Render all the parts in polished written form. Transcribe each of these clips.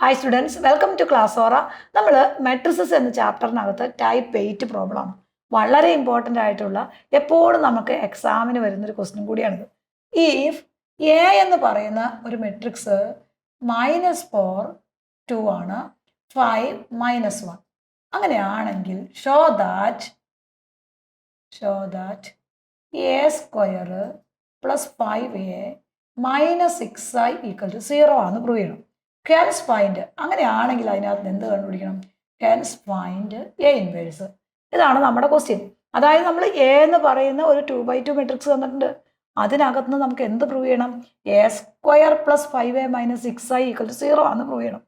Hi students, welcome to Class Aura. നമ്മൾ matrices എന്ന ചാപ്റ്ററിനകത്ത് type 8 problem ആണ്. വളരെ ഇമ്പോർട്ടൻ്റ് ആയിട്ടുള്ള എപ്പോഴും നമുക്ക് എക്സാമിന് വരുന്നൊരു ക്വസ്റ്റ്യൻ കൂടിയാണിത്. ഇഫ് എ എന്ന് പറയുന്ന ഒരു മെട്രിക്സ് -4 2 ആണ്, 5 -1 അങ്ങനെയാണെങ്കിൽ show that a square plus 5a minus 6i equal to 0 ആണെന്ന് പ്രൂവ് ചെയ്യണം. ഹെൻസ് ഫൈൻഡ് അങ്ങനെയാണെങ്കിൽ അതിനകത്ത് എന്ത് കണ്ടുപിടിക്കണം? Hence find A inverse. ഇതാണ് നമ്മുടെ ക്വസ്റ്റ്യൻ. അതായത് നമ്മൾ എ എന്ന് പറയുന്ന ഒരു 2/2 മെട്രിക്സ് തന്നിട്ടുണ്ട്. അതിനകത്ത് നമുക്ക് എന്ത് പ്രൂവ് ചെയ്യണം? A square plus 5a minus 6i equal to 0 ആണെന്ന് പ്രൂവ് ചെയ്യണം.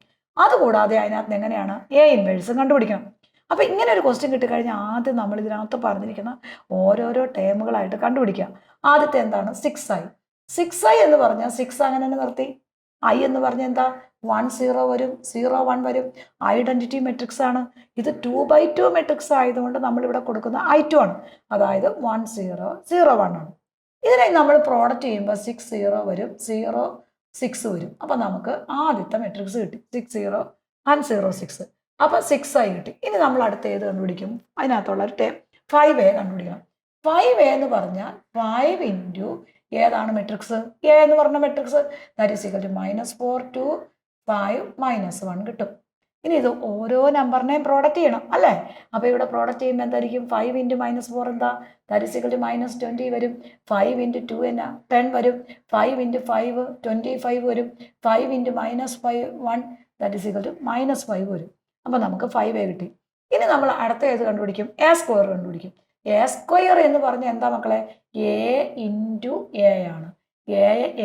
അതുകൂടാതെ അതിനകത്ത് എങ്ങനെയാണ് എ ഇൻവേഴ്സും കണ്ടുപിടിക്കണം. അപ്പോൾ ഇങ്ങനെ ഒരു ക്വസ്റ്റ്യൻ കിട്ടിക്കഴിഞ്ഞാൽ ആദ്യം നമ്മൾ ഇതിനകത്ത് പറഞ്ഞിരിക്കുന്ന ഓരോരോ ടേമുകളായിട്ട് കണ്ടുപിടിക്കുക. ആദ്യത്തെ എന്താണ്? 6i. 6i എന്ന് പറഞ്ഞാൽ 6 അങ്ങനെ തന്നെ നിർത്തി. ഐ എന്ന് പറഞ്ഞാൽ എന്താ? 1 0 വരും, 0 1 വരും. ഐഡന്റിറ്റി മെട്രിക്സ് ആണ്. ഇത് 2/2 മെട്രിക്സ് ആയതുകൊണ്ട് നമ്മളിവിടെ കൊടുക്കുന്ന I2 ആണ്. അതായത് 1 0 0 1 ആണ്. ഇതിനെ നമ്മൾ പ്രോഡക്റ്റ് ചെയ്യുമ്പോൾ 6 0 വരും, 0 6 വരും. അപ്പം നമുക്ക് ആദ്യത്തെ മെട്രിക്സ് കിട്ടി 6 0 and 0 6. അപ്പം 6i കിട്ടി. ഇനി നമ്മൾ അടുത്ത ഏത് കണ്ടുപിടിക്കും? അതിനകത്തുള്ള ഒരു ടേം 5a കണ്ടുപിടിക്കണം. 5a എന്ന് പറഞ്ഞാൽ 5 ഇൻറ്റു ഏതാണ് മെട്രിക്സ്? എ എന്ന് പറഞ്ഞ matrix that is equal to -4 2 5 -1 കിട്ടും. ഇനി ഇത് ഓരോ നമ്പറിനെയും പ്രോഡക്റ്റ് ചെയ്യണം അല്ലേ? അപ്പോൾ ഇവിടെ പ്രോഡക്റ്റ് ചെയ്യുമ്പോൾ എന്തായിരിക്കും? 5 ഇൻറ്റു -4 എന്താ? ദാറ്റ് ഈസ് ഈക്വൽ ടു -20 വരും. 5 ഇൻറ്റു 2 എന്നാ? 10 വരും. 5 ഇൻറ്റു 5 25 വരും. 5 into -1 that is equal to -5 വരും. അപ്പോൾ നമുക്ക് 5a കിട്ടി. ഇനി നമ്മൾ അടുത്ത ഏത് കണ്ടുപിടിക്കും? എ സ്ക്വയർ കണ്ടുപിടിക്കും. എ സ്ക്വയർ എന്ന് പറഞ്ഞാൽ എന്താ മക്കളെ? എ ഇൻറ്റു എ ആണ്.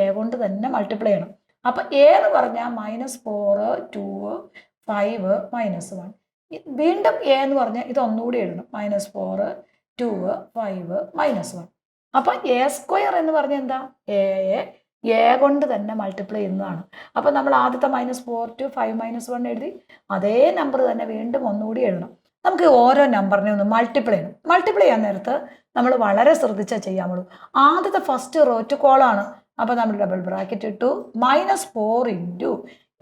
എ കൊണ്ട് തന്നെ മൾട്ടിപ്ലൈ ചെയ്യണം. അപ്പം എ എന്ന് പറഞ്ഞാൽ -4 2 5 -1. വീണ്ടും എ എന്ന് പറഞ്ഞാൽ ഇത് ഒന്നുകൂടി എഴുതണം. -4 2 5 -1. അപ്പം എ സ്ക്വയർ എന്ന് പറഞ്ഞാൽ എന്താ? എ കൊണ്ട് തന്നെ മൾട്ടിപ്ലൈ ചെയ്യുന്നതാണ്. അപ്പം നമ്മൾ ആദ്യത്തെ -4 2 5 -1 എഴുതി. അതേ നമ്പർ തന്നെ വീണ്ടും ഒന്നുകൂടി എഴുതണം. നമുക്ക് ഓരോ നമ്പറിനെ ഒന്ന് മൾട്ടിപ്ലൈ ചെയ്യണം. മൾട്ടിപ്ലൈ ചെയ്യാൻ നേരത്ത് നമ്മൾ വളരെ ശ്രദ്ധിച്ചാൽ ചെയ്യാമുള്ളൂ. ആദ്യത്തെ ഫസ്റ്റ് റോ ടു കോളാണ്. അപ്പോൾ നമ്മൾ ഡബിൾ ബ്രാക്കറ്റ് ഇട്ടു. -4 ഇൻറ്റു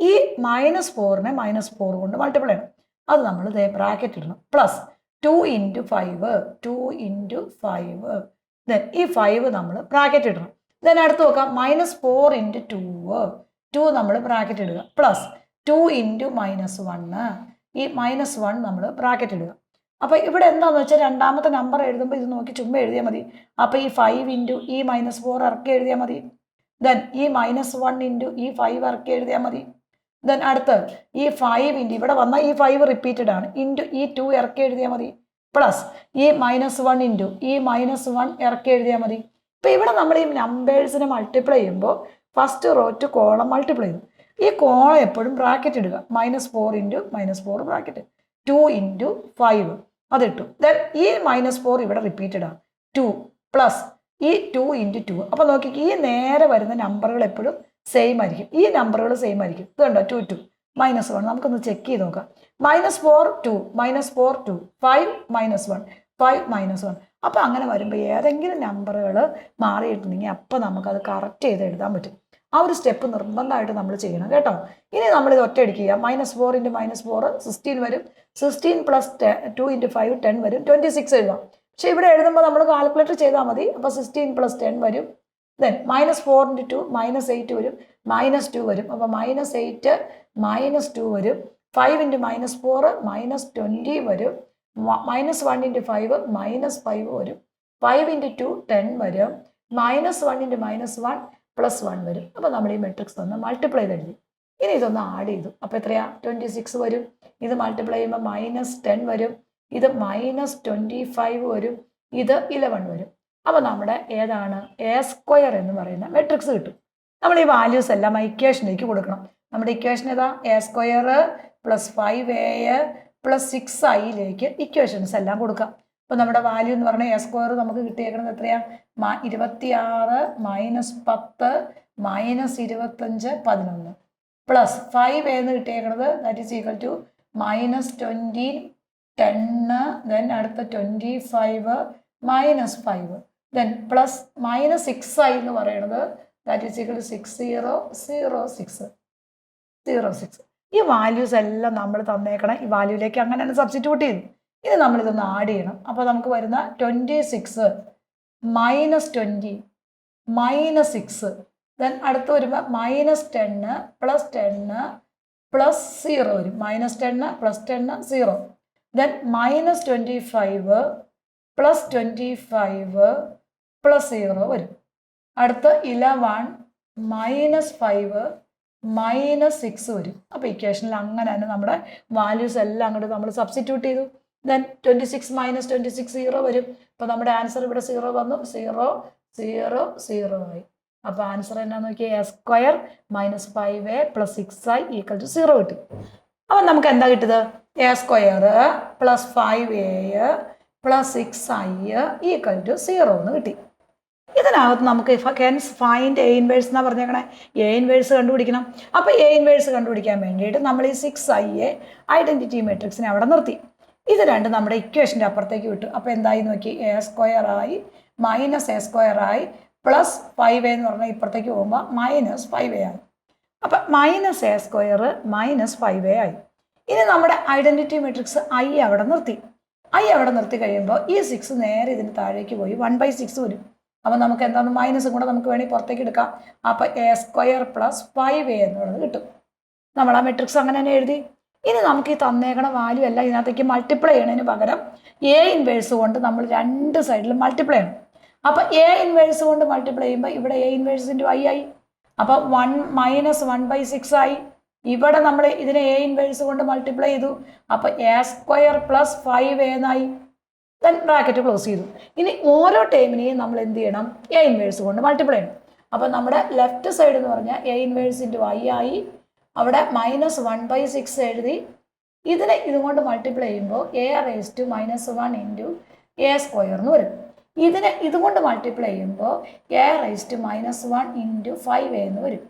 ഈ -4നെ -4 കൊണ്ട് മൾട്ടിപ്ലൈ ചെയ്യണം. അത് നമ്മൾ ഇതേ ബ്രാക്കറ്റ് ഇടണം. പ്ലസ് 2 ഇൻറ്റു 5 2 ഇൻറ്റു 5 ദെൻ ഈ 5 നമ്മൾ ബ്രാക്കറ്റ് ഇടണം. ദെൻ അടുത്ത് നോക്കാം. -4 ഇൻറ്റു 2 നമ്മൾ ബ്രാക്കറ്റ് ഇടുക. പ്ലസ് 2 ഇൻറ്റു -1 ഈ -1 നമ്മൾ ബ്രാക്കറ്റ് ഇടുക. അപ്പോൾ ഇവിടെ എന്താണെന്ന് വെച്ചാൽ രണ്ടാമത്തെ നമ്പർ എഴുതുമ്പോൾ ഇത് നോക്കി ചുമ്മാ എഴുതിയാൽ മതി. അപ്പോൾ ഈ 5 ഇൻറ്റു ഈ -4 ഇറക്കി എഴുതിയാൽ മതി. ദെൻ ഈ -1 ഇൻറ്റു ഈ 5 ഇറക്കി എഴുതിയാൽ മതി. ദെൻ അടുത്ത് ഈ 5 ഇൻറ്റു ഇവിടെ വന്ന ഈ 5 റിപ്പീറ്റഡ് ആണ്. ഇൻറ്റു ഈ 2 ഇറക്കി എഴുതിയാൽ മതി. പ്ലസ് ഈ -1 ഇൻറ്റു ഈ -1 ഇറക്കി എഴുതിയാൽ മതി. ഇപ്പോൾ ഇവിടെ നമ്മൾ ഈ നമ്പേഴ്സിനെ മൾട്ടിപ്ലൈ ചെയ്യുമ്പോൾ first row to column multiply ചെയ്യും. ഈ കോളം എപ്പോഴും ബ്രാക്കറ്റ് ഇടുക. -4 ഇൻറ്റു -4 ബ്രാക്കറ്റ് 2 ഇൻറ്റു 5 അതിട്ടു. ദെൻ ഈ -4 ഇവിടെ റിപ്പീറ്റഡ് ആണ്. 2 പ്ലസ് ഈ 2 ഇൻറ്റു 2. അപ്പോൾ നോക്കി ഈ നേരെ വരുന്ന നമ്പറുകൾ എപ്പോഴും സെയിം ആയിരിക്കും. ഈ നമ്പറുകൾ സെയിം ആയിരിക്കും. ഇത് കണ്ടോ? 2 2 -1. നമുക്കൊന്ന് ചെക്ക് ചെയ്ത് നോക്കാം. -4 2 -4 2 5 -1 5 -1. അപ്പോൾ അങ്ങനെ വരുമ്പോൾ ഏതെങ്കിലും നമ്പറുകൾ മാറിയിട്ടുണ്ടെങ്കിൽ അപ്പോൾ നമുക്കത് കറക്റ്റ് ചെയ്ത് എഴുതാൻ പറ്റും. ആ ഒരു സ്റ്റെപ്പ് നിർബന്ധമായിട്ട് നമ്മൾ ചെയ്യണം കേട്ടോ. ഇനി നമ്മളിത് ഒറ്റയടിക്കുക. -4 ഇൻറ്റു -4 16 വരും. 16 പ്ലസ് 2 ഇൻറ്റു 5 10 വരും. 26 എഴുതാം. പക്ഷേ ഇവിടെ എഴുതുമ്പോൾ നമ്മൾ കാൽക്കുലേറ്റർ ചെയ്താൽ മതി. അപ്പോൾ 16 പ്ലസ് 10 വരും. ദെൻ -4 ഇൻറ്റു 2 -8 വരും. -2 വരും. അപ്പോൾ -8 -2 വരും. 5 ഇൻറ്റു -4 -20 വരും. -1 ഇൻറ്റു 5 -5 വരും. 5 ഇൻറ്റു 2 10 വരും. -1 ഇൻറ്റു -1 +1 വരും. അപ്പോൾ നമ്മൾ ഈ മെട്രിക്സ് ഒന്ന് മൾട്ടിപ്ലൈ ചെയ്ത് എഴുതി. ഇനി ഇതൊന്ന് ആഡ് ചെയ്തു. അപ്പോൾ എത്രയാ? 26 വരും. ഇത് മൾട്ടിപ്ലൈ ചെയ്യുമ്പോൾ -10 വരും. ഇത് -25 വരും. ഇത് 11 വരും. അപ്പോൾ നമ്മുടെ ഏതാണ്? എ സ്ക്വയർ എന്ന് പറയുന്ന മെട്രിക്സ് കിട്ടും. നമ്മൾ ഈ വാല്യൂസ് എല്ലാം ഇക്വേഷനിലേക്ക് കൊടുക്കണം. നമ്മുടെ ഇക്വേഷൻ ഏതാ? A square plus 5a plus 6iയിലേക്ക് ഇക്വേഷൻസ് എല്ലാം കൊടുക്കാം. അപ്പോൾ നമ്മുടെ വാല്യൂ എന്ന് പറഞ്ഞാൽ എ സ്ക്വയർ നമുക്ക് കിട്ടിയേക്കുന്നത് എത്രയാണ്? 26 -10 -25 11 പ്ലസ് 5a എന്ന് കിട്ടിയേക്കുന്നത് that is equal to -20 10 then അടുത്ത 25 -5 ദെൻ പ്ലസ് -6i എന്ന് പറയുന്നത് ദാറ്റ് ഈസ് ഈക്വൽ ടു 60 0 6 0 6. ഈ വാല്യൂസ് എല്ലാം നമ്മൾ തന്നേക്കണം. ഈ വാല്യൂയിലേക്ക് അങ്ങനെ തന്നെ സബ്സ്റ്റിറ്റ്യൂട്ട് ചെയ്തു. ഇനി നമ്മളിതൊന്ന് ആഡ് ചെയ്യണം. അപ്പോൾ നമുക്ക് വരുന്ന 26 മൈനസ് 20 മൈനസ് 6, ദെൻ അടുത്ത് വരുമ്പോൾ മൈനസ് 10 പ്ലസ് 10 പ്ലസ് 0 വരും. Minus 10 plus 10 0, then minus 25 plus 25 plus 0 വരും. അടുത്ത് 11 മൈനസ് 5 മൈനസ് 6 വരും. അപ്പോൾ ഇക്വേഷനിൽ അങ്ങനെ തന്നെ നമ്മുടെ വാല്യൂസ് എല്ലാം അങ്ങോട്ട് നമ്മൾ സബ്സ്റ്റിറ്റ്യൂട്ട് ചെയ്തു. ദെൻ 26 മൈനസ് 26 0 വരും. അപ്പോൾ നമ്മുടെ ആൻസർ ഇവിടെ 0 വന്നു. 0 0 0 ആയി. അപ്പോൾ ആൻസർ എന്നാന്ന് നോക്കിയാൽ a square minus 5a plus 6i equal to 0 കിട്ടി. അപ്പം നമുക്ക് എന്താ കിട്ടിയത്? A square plus 5a plus 6i equal to 0 എന്ന് കിട്ടി. ഇതിനകത്ത് നമുക്ക് ഫൈൻഡ് എ ഇൻവേഴ്സ് എന്നാണ് പറഞ്ഞേക്കണേ. എ ഇൻവേഴ്സ് കണ്ടുപിടിക്കണം. അപ്പോൾ എ ഇൻവേഴ്സ് കണ്ടുപിടിക്കാൻ വേണ്ടിയിട്ട് നമ്മൾ ഈ 6i ഐഡൻറ്റിറ്റി മെട്രിക്സിനെ അവിടെ നിർത്തി. ഇത് രണ്ട് നമ്മുടെ ഇക്വേഷൻ്റെ അപ്പുറത്തേക്ക് വിട്ടു. അപ്പോൾ എന്തായി നോക്കി? എ സ്ക്വയർ ആയി മൈനസ് എ സ്ക്വയർ ആയി പ്ലസ് 5a എന്ന് പറഞ്ഞാൽ ഇപ്പുറത്തേക്ക് പോകുമ്പോൾ മൈനസ് 5a ആയി. അപ്പം minus A square minus 5a ആയി. ഇനി നമ്മുടെ ഐഡൻറ്റിറ്റി മെട്രിക്സ് ഐ അവിടെ നിർത്തി. ഐ അവിടെ നിർത്തി കഴിയുമ്പോൾ ഈ 6 നേരെ ഇതിന് താഴേക്ക് പോയി 1/6 വരും. അപ്പോൾ നമുക്ക് എന്താണ് മൈനസും കൂടെ നമുക്ക് വേണമെങ്കിൽ പുറത്തേക്ക് എടുക്കാം. അപ്പോൾ എ സ്ക്വയർ പ്ലസ് 5a എന്നുള്ളത് കിട്ടും. നമ്മൾ ആ മെട്രിക്സ് അങ്ങനെ തന്നെ എഴുതി. ഇനി നമുക്ക് ഈ തന്നേക്കണ വാല്യൂ എല്ലാം ഇതിനകത്തേക്ക് മൾട്ടിപ്ലൈ ചെയ്യണതിന് പകരം എ ഇൻവേഴ്സ് കൊണ്ട് നമ്മൾ രണ്ട് സൈഡിലും മൾട്ടിപ്ലൈ ചെയ്യണം. അപ്പോൾ എ ഇൻവേഴ്സ് കൊണ്ട് മൾട്ടിപ്ലൈ ചെയ്യുമ്പോൾ ഇവിടെ എ ഇൻവേഴ്സ് ഇൻറ്റു ഐ ആയി. അപ്പോൾ 1 മൈനസ് 1/6 ആയി. ഇവിടെ നമ്മൾ ഇതിനെ എ ഇൻവേഴ്സ് കൊണ്ട് മൾട്ടിപ്ലൈ ചെയ്തു. അപ്പോൾ എ സ്ക്വയർ പ്ലസ് 5a എന്നായി. ദെൻ ബ്രാക്കറ്റ് ക്ലോസ് ചെയ്തു. ഇനി ഓരോ ടേമിനെയും നമ്മൾ എന്ത് ചെയ്യണം? എ ഇൻവേഴ്സ് കൊണ്ട് മൾട്ടിപ്ലൈ ചെയ്യണം. അപ്പോൾ നമ്മുടെ ലെഫ്റ്റ് സൈഡ് എന്ന് പറഞ്ഞാൽ എ ഇൻവേഴ്സ് ഇൻറ്റു ഐ ആയി. അവിടെ മൈനസ് 1/6 എഴുതി. ഇതിനെ ഇതുകൊണ്ട് മൾട്ടിപ്ലൈ ചെയ്യുമ്പോൾ a raise to -1 into a square എന്ന് വരും. ഇതിനെ ഇതുകൊണ്ട് മൾട്ടിപ്ലൈ ചെയ്യുമ്പോൾ a raise to -1 into 5a എന്ന് വരും.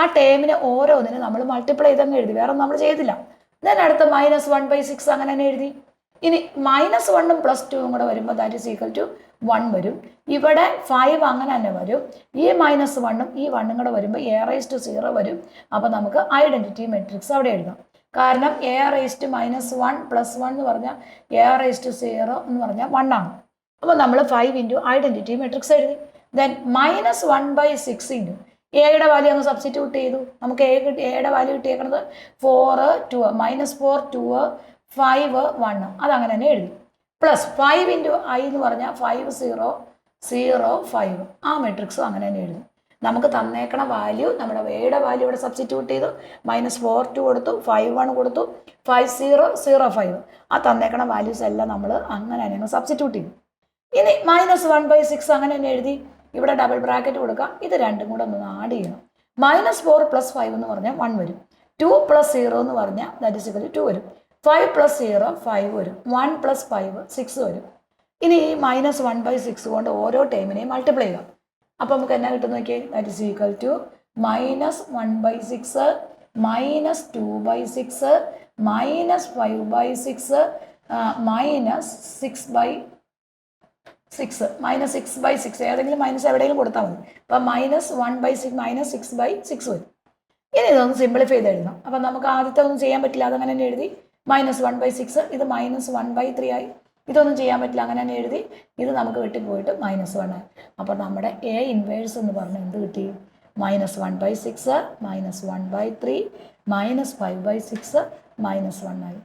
ആ ടേമിനെ ഓരോന്നിനും നമ്മൾ മൾട്ടിപ്ലൈ ചെയ്തങ്ങ് എഴുതി, വേറെ നമ്മൾ ചെയ്തില്ല. ദെൻ അടുത്ത -1/6 അങ്ങനെ തന്നെ എഴുതി. ഇനി -1ഉം +2ഉം കൂടെ വരുമ്പോൾ ദാറ്റ് ഈസ് ഈക്വൽ ടു 1 വരും. ഇവിടെ 5 അങ്ങനെ തന്നെ വരും. ഈ -1ഉം ഈ 1ഉം കൂടെ വരുമ്പോൾ എ റേസ് ടു 0 വരും. അപ്പോൾ നമുക്ക് ഐഡൻറ്റിറ്റി മെട്രിക്സ് അവിടെ എഴുതാം. കാരണം എ റേസ് ടു -1 + 1 എന്ന് പറഞ്ഞാൽ എ റേസ് ടു 0 എന്ന് പറഞ്ഞാൽ 1 ആണ്. അപ്പോൾ നമ്മൾ 5 ഇൻറ്റു ഐഡൻറ്റിറ്റി മെട്രിക്സ് എഴുതി. ദെൻ -1/6 ഇൻറ്റു എയുടെ വാല്യൂ അങ്ങ് സബ്സ്റ്റിറ്റ്യൂട്ട് ചെയ്തു. നമുക്ക് എയുടെ വാല്യൂ കിട്ടിയേക്കുന്നത് 4 2 -4 2 5 1 അതങ്ങനെ തന്നെ എഴുതി. പ്ലസ് 5 ഇൻറ്റു ഐ എന്ന് പറഞ്ഞാൽ 5 0 0 5 ആ മെട്രിക്സും അങ്ങനെ തന്നെ എഴുതി. നമുക്ക് തന്നേക്കണ വാല്യൂ നമ്മുടെ എയുടെ വാല്യൂ ഇവിടെ സബ്സ്റ്റിറ്റ്യൂട്ട് ചെയ്തു. -4 2 കൊടുത്തു, 5 1 കൊടുത്തു, 5 0 0 5 ആ തന്നേക്കണ വാല്യൂസ് എല്ലാം നമ്മൾ അങ്ങനെ തന്നെ സബ്സ്റ്റിറ്റ്യൂട്ട് ചെയ്തു. ഇനി -1/6 അങ്ങനെ തന്നെ എഴുതി. ഇവിടെ ഡബിൾ ബ്രാക്കറ്റ് കൊടുക്കാം. ഇത് രണ്ടും കൂടെ ഒന്ന് ആഡ് ചെയ്യണം. -4 + 5 എന്ന് പറഞ്ഞാൽ 1 വരും. 2 + 0 എന്ന് പറഞ്ഞാൽ ദാറ്റ് ഈസ് ഈക്വൽ ടു 2 വരും. 5 + 0 5 വരും. 1 + 5 6 വരും. ഇനി ഈ -1/6 കൊണ്ട് ഓരോ ടേമിനെയും മൾട്ടിപ്ലൈ ചെയ്യാം. അപ്പോൾ നമുക്ക് എന്നാ കിട്ടുന്ന നോക്കിയേ? ദാറ്റ് ഈസ് ഈക്വൽ ടു -1/6 -2/6 -5/6 -6/6 ഏതെങ്കിലും മൈനസ് എവിടെയെങ്കിലും കൊടുത്താൽ മതി. അപ്പം -1/6 -6/6 വരും. ഇനി ഇതൊന്ന് സിംപ്ലിഫൈ ചെയ്ത് എഴുതണം. അപ്പം നമുക്ക് ആദ്യത്തെ ഒന്നും ചെയ്യാൻ പറ്റില്ല, അതങ്ങനെ തന്നെ എഴുതി. -1/6 ഇത് -1/3 ആയി. ഇതൊന്നും ചെയ്യാൻ പറ്റില്ല, അങ്ങനെ തന്നെ എഴുതി. ഇത് നമുക്ക് വെട്ടിപ്പോയിട്ട് -1 ആയി. അപ്പോൾ നമ്മുടെ എ ഇൻവേഴ്സ് എന്ന് പറഞ്ഞാൽ എന്ത് കിട്ടി? -1/6 -1/3 -5/6 -1 ആയി.